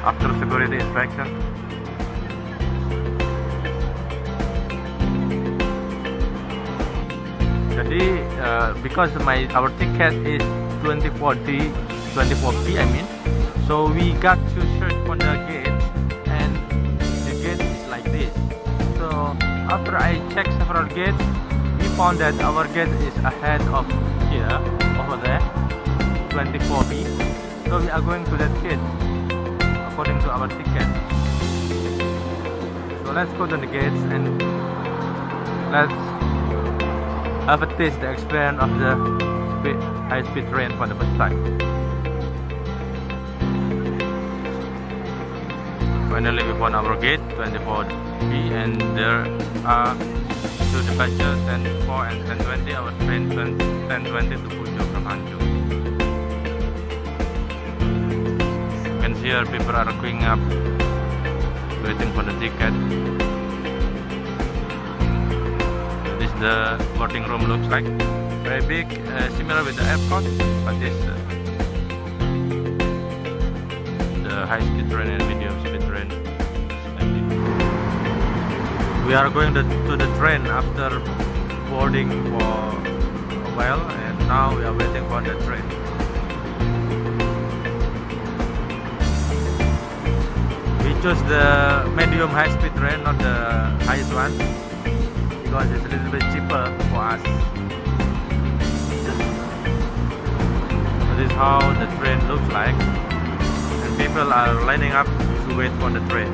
After security inspection. Jadi because our ticket is 24p I mean, so we got to search for the gate, and the gate is like this. So after I checked several gates, we found that our gate is ahead of here, over there, 24p. So we are going to that gate according to our ticket. So let's go to the gates and let's have a taste the experience of the high-speed train for the first time. Finally we found our gate 24B, and there are two departures, 10:04 and 10:20. Our train 10:20 to Pujo from Hanju. You can see here people are queuing up waiting for the ticket. This the boarding room looks like, very big, similar with the airport, but this the high-speed train and medium-speed train. We are going to the train after boarding for a while, and now we are waiting for the train. We chose the medium high-speed train, not the highest one, because it's a little bit cheaper for us. So this is how the train looks like, and people are lining up to wait for the train.